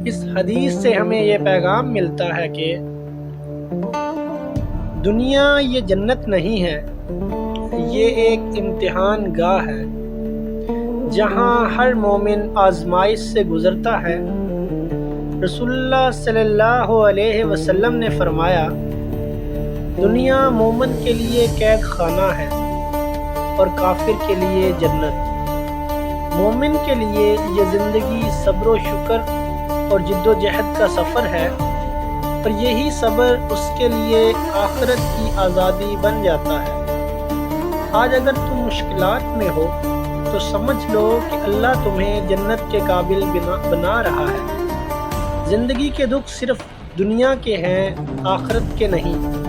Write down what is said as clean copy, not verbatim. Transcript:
اس حدیث سے ہمیں یہ پیغام ملتا ہے کہ دنیا یہ جنت نہیں ہے، یہ ایک امتحان گاہ ہے جہاں ہر مومن آزمائش سے گزرتا ہے۔ رسول اللہ صلی اللہ علیہ وسلم نے فرمایا، دنیا مومن کے لیے قید خانہ ہے اور کافر کے لیے جنت۔ مومن کے لیے یہ زندگی صبر و شکر اور جد و جہد کا سفر ہے، اور یہی صبر اس کے لیے آخرت کی آزادی بن جاتا ہے۔ آج اگر تم مشکلات میں ہو تو سمجھ لو کہ اللہ تمہیں جنت کے قابل بنا رہا ہے۔ زندگی کے دکھ صرف دنیا کے ہیں، آخرت کے نہیں۔